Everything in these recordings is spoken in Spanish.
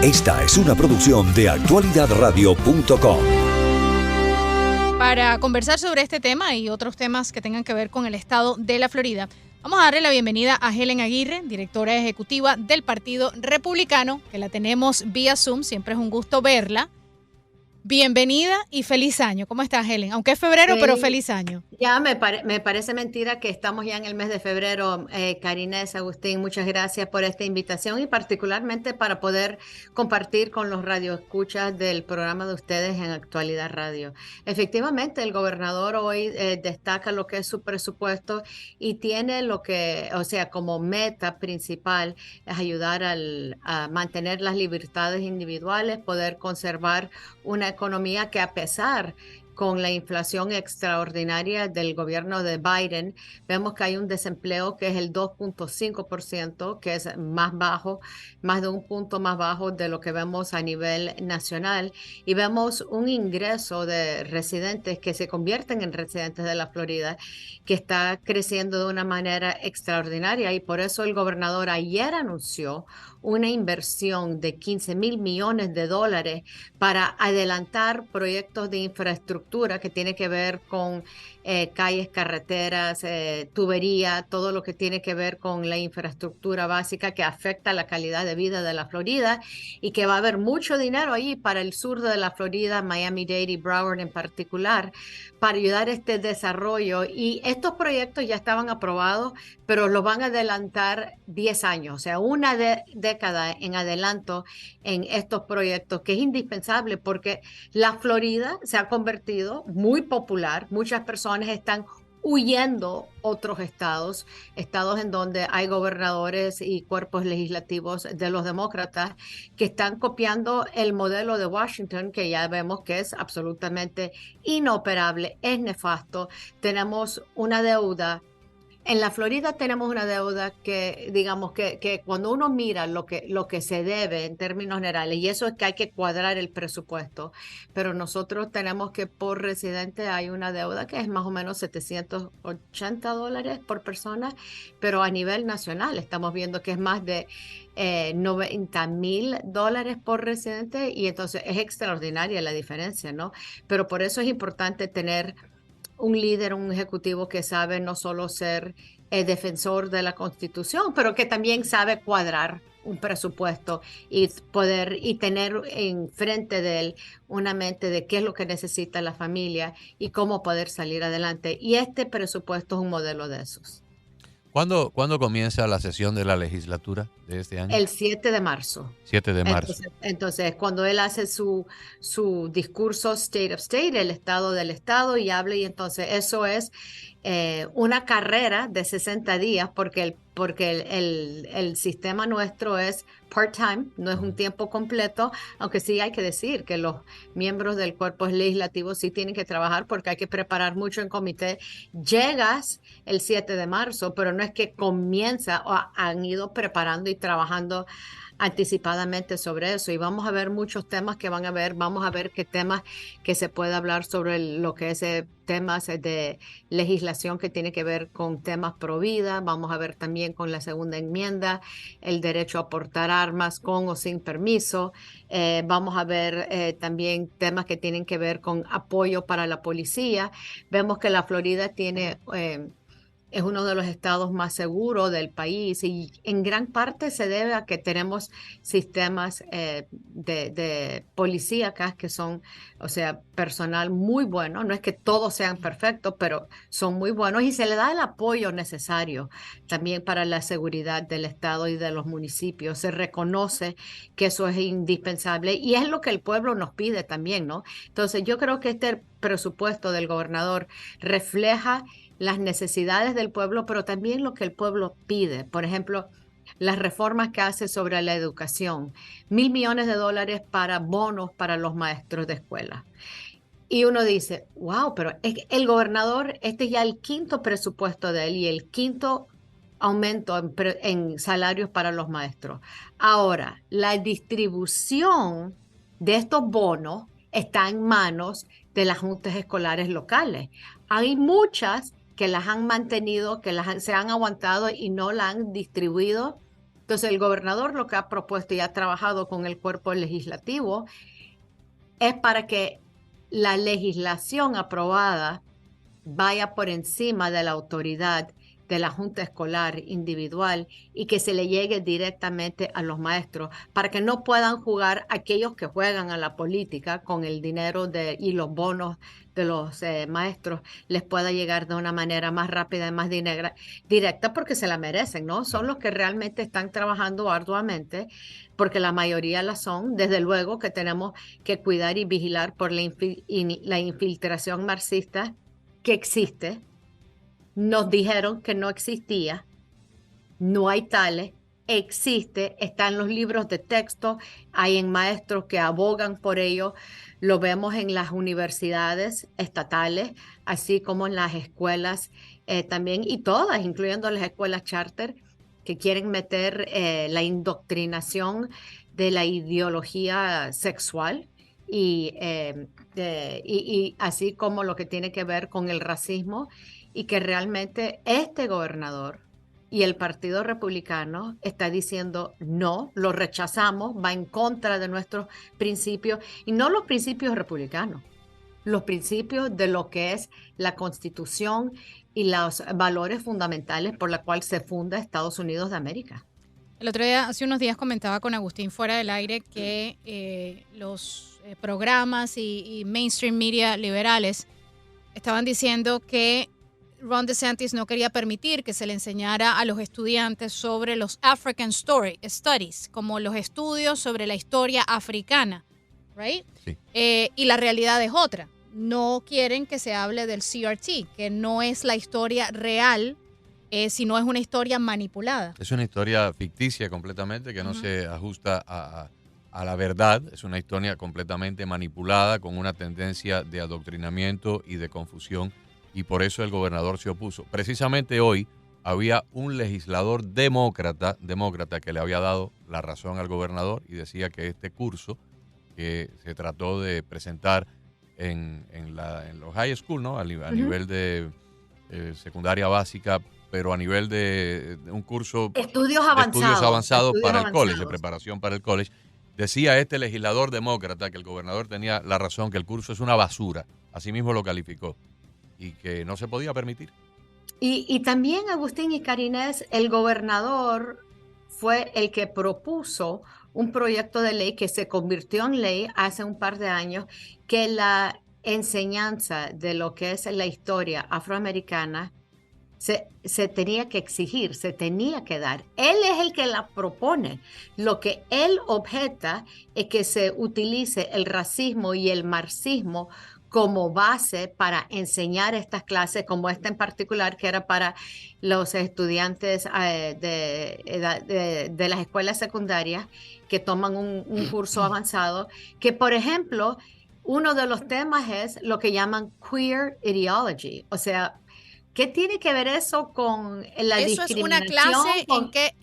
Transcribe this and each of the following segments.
Esta es una producción de actualidadradio.com. Para conversar sobre este tema y otros temas que tengan que ver con el estado de la Florida, vamos a darle la bienvenida a Helen Aguirre, directora ejecutiva del Partido Republicano, que la tenemos vía Zoom. Siempre es un gusto verla. Bienvenida y feliz año. ¿Cómo estás, Helen? Aunque es febrero, pero feliz año. Ya me parece mentira que estamos ya en el mes de febrero. Karina, Agustín, muchas gracias por esta invitación y particularmente para poder compartir con los radioescuchas del programa de ustedes en Actualidad Radio. Efectivamente, el gobernador hoy destaca lo que es su presupuesto y tiene lo que, o sea, como meta principal es ayudar a mantener las libertades individuales, poder conservar una economía que, a pesar con la inflación extraordinaria del gobierno de Biden, vemos que hay un desempleo que es el 2.5%, que es más bajo, más de un punto más bajo de lo que vemos a nivel nacional, y vemos un ingreso de residentes que se convierten en residentes de la Florida, que está creciendo de una manera extraordinaria, y por eso el gobernador ayer anunció una inversión de $15,000 millones para adelantar proyectos de infraestructura que tiene que ver con calles, carreteras, tubería, todo lo que tiene que ver con la infraestructura básica que afecta la calidad de vida de la Florida, y que va a haber mucho dinero ahí para el sur de la Florida, Miami-Dade y Broward en particular, para ayudar a este desarrollo. Y estos proyectos ya estaban aprobados, pero los van a adelantar 10 años, o sea, una década en adelanto en estos proyectos, que es indispensable porque la Florida se ha convertido muy popular. Muchas personas están huyendo otros estados en donde hay gobernadores y cuerpos legislativos de los demócratas que están copiando el modelo de Washington, que ya vemos que es absolutamente inoperable, es nefasto. Tenemos una deuda. En la Florida tenemos una deuda que, digamos, que cuando uno mira lo que se debe en términos generales, y eso es que hay que cuadrar el presupuesto, pero nosotros tenemos que por residente hay una deuda que es más o menos $780 por persona, pero a nivel nacional estamos viendo que es más de $90,000 por residente, y entonces es extraordinaria la diferencia, ¿no? Pero por eso es importante tener un líder, un ejecutivo que sabe no solo ser defensor de la Constitución, pero que también sabe cuadrar un presupuesto y tener enfrente de él una mente de qué es lo que necesita la familia y cómo poder salir adelante. Y este presupuesto es un modelo de esos. ¿Cuándo comienza la sesión de la legislatura de este año? El 7 de marzo. 7 de marzo. Entonces, cuando él hace su discurso State of State, el estado del estado, y habla, y entonces eso es una carrera de 60 días, porque el sistema nuestro es part-time, no es un tiempo completo, aunque sí hay que decir que los miembros del cuerpo legislativo sí tienen que trabajar porque hay que preparar mucho en comité. Llegas el 7 de marzo, pero no es que comienza, o han ido preparando y trabajando anticipadamente sobre eso, y vamos a ver muchos temas que vamos a ver qué temas que se puede hablar sobre lo que es temas de legislación que tiene que ver con temas pro vida. Vamos a ver también con la segunda enmienda el derecho a portar armas con o sin permiso. Vamos a ver también temas que tienen que ver con apoyo para la policía. Vemos que la Florida es uno de los estados más seguros del país, y en gran parte se debe a que tenemos sistemas de policía acá que son, o sea, personal muy bueno. No es que todos sean perfectos, pero son muy buenos, y se le da el apoyo necesario también para la seguridad del estado y de los municipios. Se reconoce que eso es indispensable y es lo que el pueblo nos pide también, ¿no? Entonces yo creo que este presupuesto del gobernador refleja las necesidades del pueblo, pero también lo que el pueblo pide. Por ejemplo, las reformas que hace sobre la educación, $1,000 millones para bonos para los maestros de escuela. Y uno dice, wow, pero el gobernador, este es ya el quinto presupuesto de él y el quinto aumento en salarios para los maestros. Ahora, la distribución de estos bonos está en manos de las juntas escolares locales. Hay muchas que las han mantenido, se han aguantado y no la han distribuido Entonces, el gobernador lo que ha propuesto y ha trabajado con el cuerpo legislativo es para que la legislación aprobada vaya por encima de la autoridad de la junta escolar individual y que se le llegue directamente a los maestros para que no puedan jugar aquellos que juegan a la política con el dinero y los bonos de los maestros, les pueda llegar de una manera más rápida y más directa porque se la merecen, ¿no? Son los que realmente están trabajando arduamente porque la mayoría la son. Desde luego que tenemos que cuidar y vigilar por la infiltración marxista que existe. Nos dijeron que no existía, no hay tales, existe, está en los libros de texto, hay en maestros que abogan por ello, lo vemos en las universidades estatales, así como en las escuelas también, y todas, incluyendo las escuelas charter, que quieren meter la indoctrinación de la ideología sexual. Y así como lo que tiene que ver con el racismo, y que realmente este gobernador y el Partido Republicano está diciendo no, lo rechazamos, va en contra de nuestros principios, y no los principios republicanos, los principios de lo que es la Constitución y los valores fundamentales por los cuales se funda Estados Unidos de América. El otro día, hace unos días, comentaba con Agustín fuera del aire que los programas y mainstream media liberales estaban diciendo que Ron DeSantis no quería permitir que se le enseñara a los estudiantes sobre los African Studies, como los estudios sobre la historia africana, right? Sí. Y la realidad es otra. No quieren que se hable del CRT, que no es la historia real, sino es una historia manipulada. Es una historia ficticia completamente que no se ajusta a la verdad. Es una historia completamente manipulada con una tendencia de adoctrinamiento y de confusión. Y por eso el gobernador se opuso. Precisamente hoy había un legislador demócrata que le había dado la razón al gobernador y decía que este curso que se trató de presentar en los high school, ¿no? A nivel de secundaria básica, pero a nivel de un curso estudios avanzados para el college, de preparación para el college, decía este legislador demócrata que el gobernador tenía la razón, que el curso es una basura, así mismo lo calificó, y que no se podía permitir. Y también, Agustín y Karinés, el gobernador fue el que propuso un proyecto de ley que se convirtió en ley hace un par de años, que la enseñanza de lo que es la historia afroamericana se tenía que exigir, se tenía que dar. Él es el que la propone. Lo que él objeta es que se utilice el racismo y el marxismo como base para enseñar estas clases, como esta en particular, que era para los estudiantes de las escuelas secundarias que toman un curso avanzado, que por ejemplo, uno de los temas es lo que llaman queer ideology, o sea, ¿qué tiene que ver eso con la discriminación?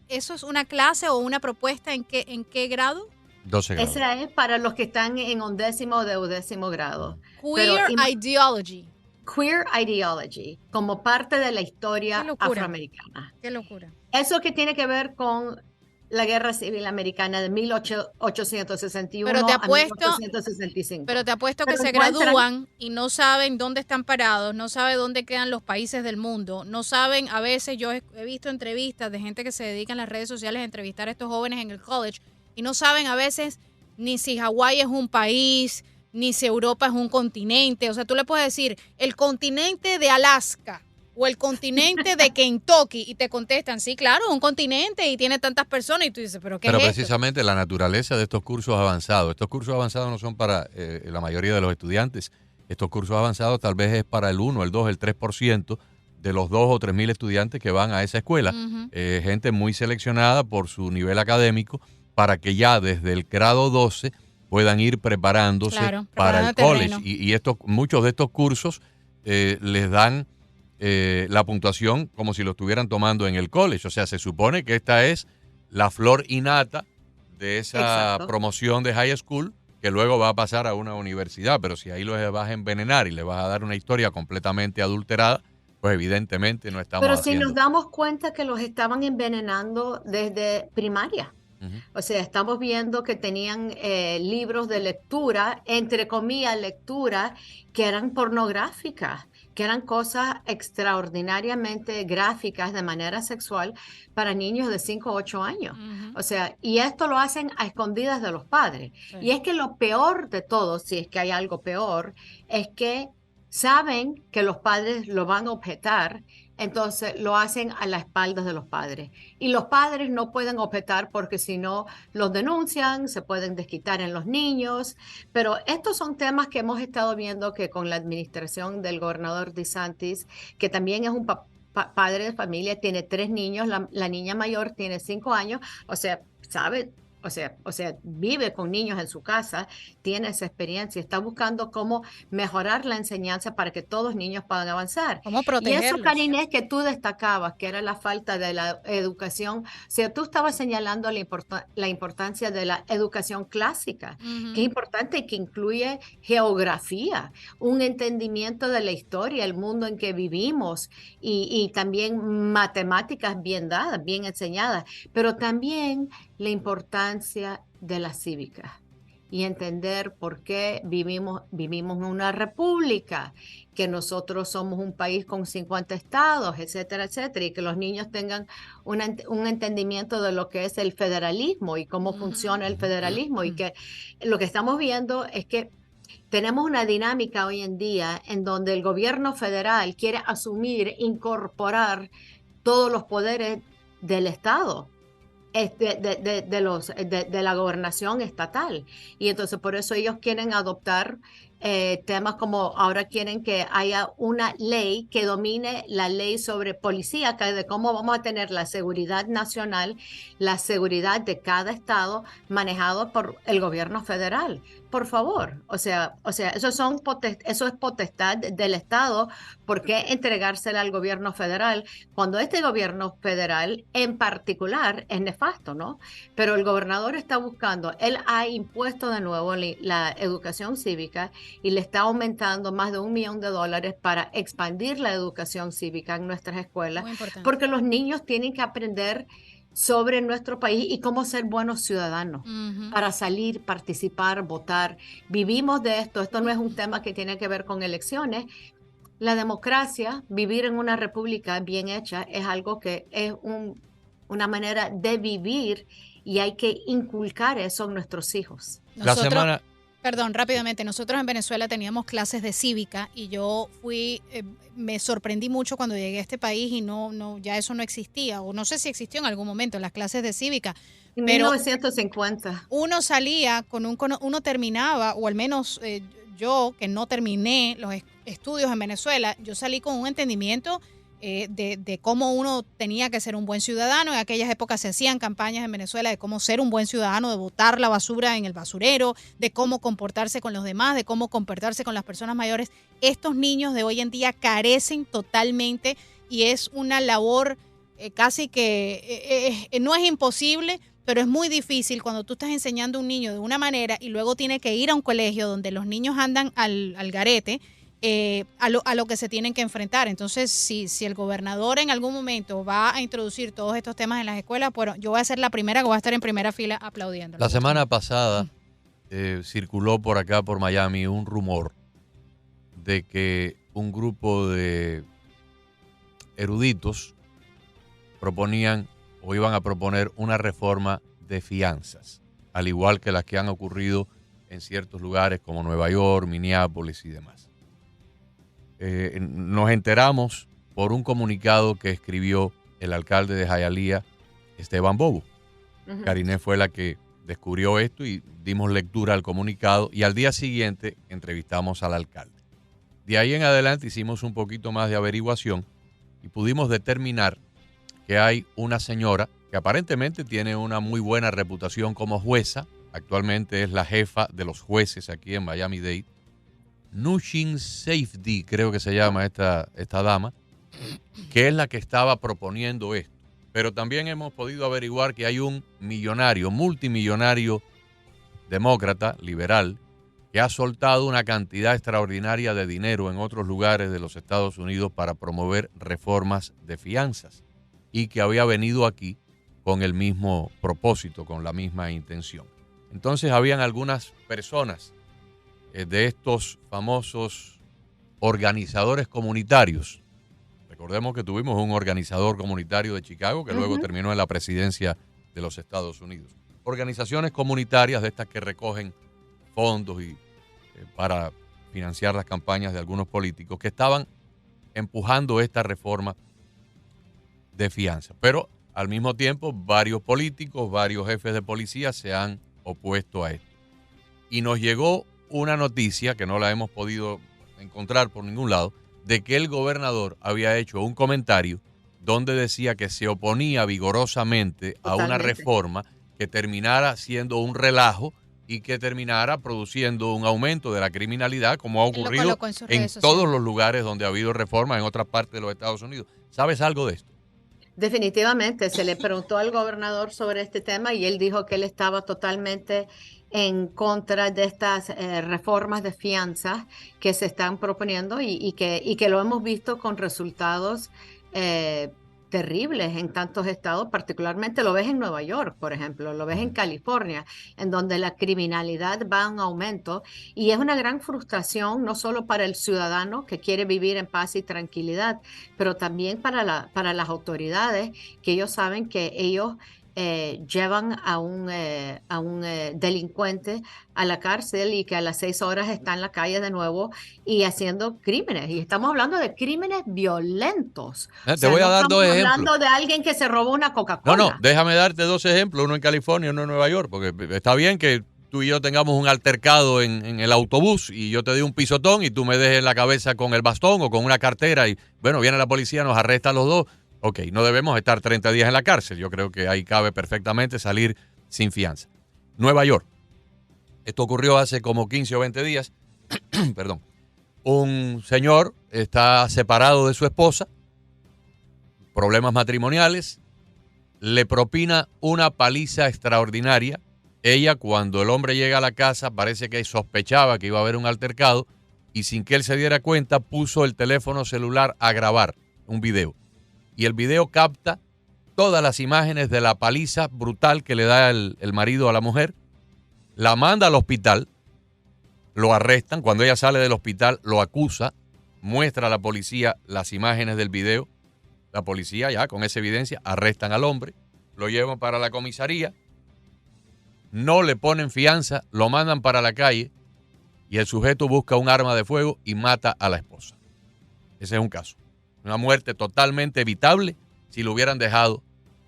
¿Eso es una clase o una propuesta en qué grado? 12 grados. Esa es para los que están en 11º o 12º grado. Queer ideology. Queer ideology, como parte de la historia afroamericana. Qué locura. Eso que tiene que ver con la Guerra Civil Americana de 1861 a 1865. Pero te apuesto que se gradúan y no saben dónde están parados, no saben dónde quedan los países del mundo, no saben, a veces yo he visto entrevistas de gente que se dedica en las redes sociales a entrevistar a estos jóvenes en el college y no saben a veces ni si Hawái es un país, ni si Europa es un continente. O sea, tú le puedes decir el continente de Alaska o el continente de Kentucky y te contestan, sí, claro, un continente y tiene tantas personas y tú dices, ¿pero qué es esto? Pero precisamente la naturaleza de estos cursos avanzados no son para la mayoría de los estudiantes. Estos cursos avanzados tal vez es para el 1, el 2, el 3% de los 2 o 3 mil estudiantes que van a esa escuela. Gente muy seleccionada por su nivel académico para que ya desde el grado 12 puedan ir preparándose para el college. Y muchos de estos cursos les dan la puntuación como si lo estuvieran tomando en el college. O sea, se supone que esta es la flor innata de esa promoción de high school que luego va a pasar a una universidad. Pero si ahí los vas a envenenar y le vas a dar una historia completamente adulterada, pues evidentemente no estamos Pero si nos haciendo. damos cuenta que los estaban envenenando desde primaria. Ujú. O sea, estamos viendo que tenían libros de lectura, entre comillas, lectura, que eran pornográficas, que eran cosas extraordinariamente gráficas de manera sexual para niños de 5 o 8 años. Ujú. O sea, y esto lo hacen a escondidas de los padres. Sí. Y es que lo peor de todo, si es que hay algo peor, es que saben que los padres lo van a objetar, entonces lo hacen a las espaldas de los padres. Y los padres no pueden objetar porque si no los denuncian, se pueden desquitar en los niños. Pero estos son temas que hemos estado viendo que con la administración del gobernador DeSantis, que también es un padre de familia, tiene 3 niños, la niña mayor tiene 5 años, o sea, sabe. O sea, vive con niños en su casa, tiene esa experiencia, está buscando cómo mejorar la enseñanza para que todos los niños puedan avanzar. ¿Cómo Y eso, protegerlos? Karine, que tú destacabas, que era la falta de la educación, o sea, tú estabas señalando la importancia de la educación clásica, Ujú. que es importante y que incluye geografía, un entendimiento de la historia, el mundo en que vivimos y también matemáticas bien dadas, bien enseñadas, pero también la importancia de la cívica y entender por qué vivimos en una república, que nosotros somos un país con 50 estados, etcétera, etcétera, y que los niños tengan un entendimiento de lo que es el federalismo y cómo funciona el federalismo, y que lo que estamos viendo es que tenemos una dinámica hoy en día en donde el gobierno federal quiere asumir, incorporar todos los poderes del Estado, de la gobernación estatal. Y entonces por eso ellos quieren adoptar temas como ahora quieren que haya una ley que domine la ley sobre policíaca, de cómo vamos a tener la seguridad nacional, la seguridad de cada estado manejado por el gobierno federal. Por favor, o sea, eso es potestad del Estado. ¿Por qué entregársela al gobierno federal cuando este gobierno federal en particular es nefasto, ¿no? Pero el gobernador está buscando, él ha impuesto de nuevo la educación cívica y le está aumentando más de $1 millón para expandir la educación cívica en nuestras escuelas, Muy importante. porque los niños tienen que aprender sobre nuestro país y cómo ser buenos ciudadanos Ujú. para salir, participar, votar. Vivimos de esto. Esto no es un tema que tiene que ver con elecciones. La democracia, vivir en una república bien hecha, es algo que es una manera de vivir y hay que inculcar eso en nuestros hijos. La semana, Perdón, rápidamente, nosotros en Venezuela teníamos clases de cívica y yo me sorprendí mucho cuando llegué a este país y ya eso no existía, o no sé si existió en algún momento las clases de cívica, En pero 1950. uno salía uno terminaba, o al menos yo que no terminé los estudios en Venezuela, yo salí con un entendimiento de cómo uno tenía que ser un buen ciudadano. En aquellas épocas se hacían campañas en Venezuela de cómo ser un buen ciudadano, de botar la basura en el basurero, de cómo comportarse con los demás, de cómo comportarse con las personas mayores. Estos niños de hoy en día carecen totalmente y es una labor casi que no es imposible, pero es muy difícil cuando tú estás enseñando a un niño de una manera y luego tiene que ir a un colegio donde los niños andan al garete. A lo que se tienen que enfrentar. Entonces, si el gobernador en algún momento va a introducir todos estos temas en las escuelas, bueno, yo voy a ser la primera que voy a estar en primera fila aplaudiendo. la semana pasada circuló por acá, por Miami, un rumor de que un grupo de eruditos proponían o iban a proponer una reforma de fianzas, al igual que las que han ocurrido en ciertos lugares como Nueva York, Minneapolis y demás. Nos enteramos por un comunicado que escribió el alcalde de Hialeah, Esteban Bobo. Karine fue la que descubrió esto y dimos lectura al comunicado y al día siguiente entrevistamos al alcalde. De ahí en adelante hicimos un poquito más de averiguación y pudimos determinar que hay una señora que aparentemente tiene una muy buena reputación como jueza, actualmente es la jefa de los jueces aquí en Miami-Dade, Nushin Safdie, creo que se llama esta dama, que es la que estaba proponiendo esto. Pero también hemos podido averiguar que hay un millonario, multimillonario demócrata, liberal, que ha soltado una cantidad extraordinaria de dinero en otros lugares de los Estados Unidos para promover reformas de fianzas y que había venido aquí con el mismo propósito, con la misma intención. Entonces habían algunas personas de estos famosos organizadores comunitarios. Recordemos que tuvimos un organizador comunitario de Chicago que luego terminó en la presidencia de los Estados Unidos. Organizaciones comunitarias de estas que recogen fondos y para financiar las campañas de algunos políticos que estaban empujando esta reforma de fianza. Pero al mismo tiempo varios políticos, varios jefes de policía se han opuesto a esto. Y nos llegó una noticia que no la hemos podido encontrar por ningún lado, de que el gobernador había hecho un comentario donde decía que se oponía vigorosamente a una reforma que terminara siendo un relajo y que terminara produciendo un aumento de la criminalidad, como ha ocurrido en todos los lugares donde ha habido reformas en otras partes de los Estados Unidos. ¿Sabes algo de esto? Definitivamente, se le preguntó al gobernador sobre este tema y él dijo que él estaba totalmente en contra de estas reformas de fianzas que se están proponiendo y que lo hemos visto con resultados terribles en tantos estados, particularmente lo ves en Nueva York, por ejemplo, lo ves en California, en donde la criminalidad va en aumento y es una gran frustración no solo para el ciudadano que quiere vivir en paz y tranquilidad, pero también para las autoridades, que ellos saben que ellos llevan a un delincuente a la cárcel y que a las 6 horas está en la calle de nuevo y haciendo crímenes. Y estamos hablando de crímenes violentos. Te voy a dar dos ejemplos. Estamos hablando de alguien que se robó una Coca-Cola. No, déjame darte dos ejemplos, uno en California y uno en Nueva York, porque está bien que tú y yo tengamos un altercado en el autobús y yo te doy un pisotón y tú me dejes la cabeza con el bastón o con una cartera y, bueno, viene la policía, nos arresta a los dos. Ok, no debemos estar 30 días en la cárcel. Yo creo que ahí cabe perfectamente salir sin fianza. Nueva York. Esto ocurrió hace como 15 o 20 días. Perdón. Un señor está separado de su esposa, problemas matrimoniales, le propina una paliza extraordinaria. Ella, cuando el hombre llega a la casa, parece que sospechaba que iba a haber un altercado y sin que él se diera cuenta, puso el teléfono celular a grabar un video. Y el video capta todas las imágenes de la paliza brutal que le da el marido a la mujer, la manda al hospital, lo arrestan, cuando ella sale del hospital lo acusa, muestra a la policía las imágenes del video, la policía ya con esa evidencia arrestan al hombre, lo llevan para la comisaría, no le ponen fianza, lo mandan para la calle y el sujeto busca un arma de fuego y mata a la esposa. Ese es un caso. Una muerte totalmente evitable si lo hubieran dejado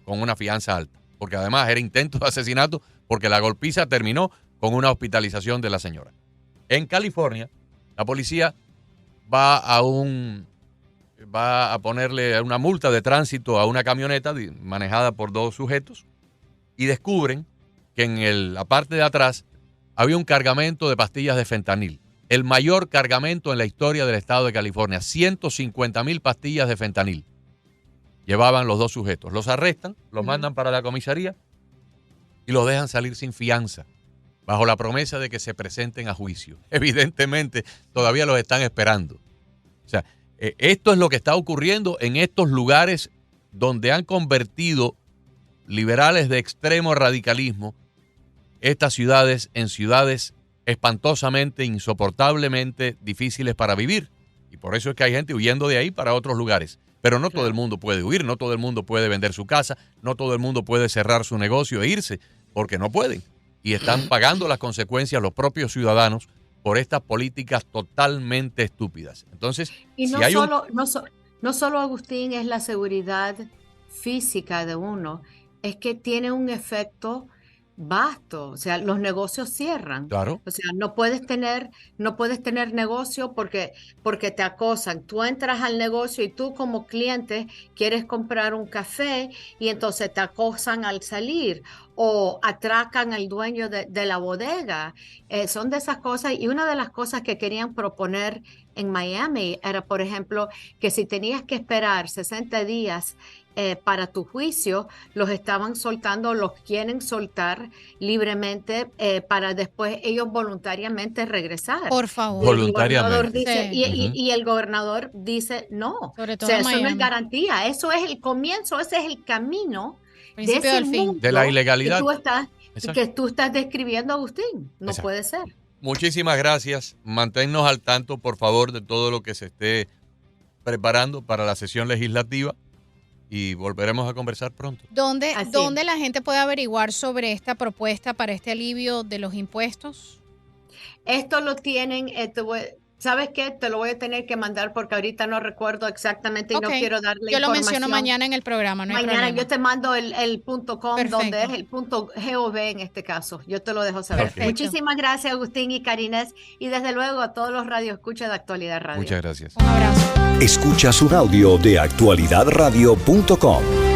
con una fianza alta. Porque además era intento de asesinato porque la golpiza terminó con una hospitalización de la señora. En California, la policía va a ponerle una multa de tránsito a una camioneta manejada por dos sujetos y descubren que en la parte de atrás había un cargamento de pastillas de fentanil. El mayor cargamento en la historia del estado de California, 150,000 pastillas de fentanil. Llevaban los dos sujetos. Los arrestan, los mandan para la comisaría y los dejan salir sin fianza, bajo la promesa de que se presenten a juicio. Evidentemente, todavía los están esperando. O sea, esto es lo que está ocurriendo en estos lugares donde han convertido liberales de extremo radicalismo estas ciudades en ciudades espantosamente, insoportablemente difíciles para vivir. Y por eso es que hay gente huyendo de ahí para otros lugares. Pero no todo el mundo puede huir, no todo el mundo puede vender su casa, no todo el mundo puede cerrar su negocio e irse, porque no pueden. Y están pagando las consecuencias los propios ciudadanos por estas políticas totalmente estúpidas. Entonces, y no, si hay no solo, Agustín, es la seguridad física de uno, es que tiene un efecto vasto, o sea, los negocios cierran. Claro. O sea, no puedes tener negocio porque te acosan. Tú entras al negocio y tú como cliente quieres comprar un café y entonces te acosan al salir o atracan al dueño de la bodega. Son de esas cosas, y una de las cosas que querían proponer en Miami era, por ejemplo, que si tenías que esperar 60 días para tu juicio, los estaban soltando, los quieren soltar libremente para después ellos voluntariamente regresar. Por favor. Voluntariamente. Y el gobernador dice no. Sobre todo o sea, en eso no es Miami. garantía, eso es el comienzo, ese es el camino Principio de ese del fin. mundo De la ilegalidad. que tú estás describiendo, Agustín. No Exacto. puede ser. Muchísimas gracias. Manténnos al tanto, por favor, de todo lo que se esté preparando para la sesión legislativa y volveremos a conversar pronto. ¿Dónde Así la gente puede averiguar sobre esta propuesta para este alivio de los impuestos? Esto lo tienen, ¿sabes qué? Te lo voy a tener que mandar porque ahorita no recuerdo exactamente y no Ok. quiero darle Yo lo información. menciono mañana en el programa, no hay Mañana problema. yo te mando el .com, Perfecto. donde es el .gov en este caso. Yo te lo dejo saber. Perfecto. Muchísimas gracias, Agustín y Karines. Y desde luego a todos los radioescuchas de Actualidad Radio. Muchas gracias. Un abrazo. Escuchas un audio de actualidadradio.com.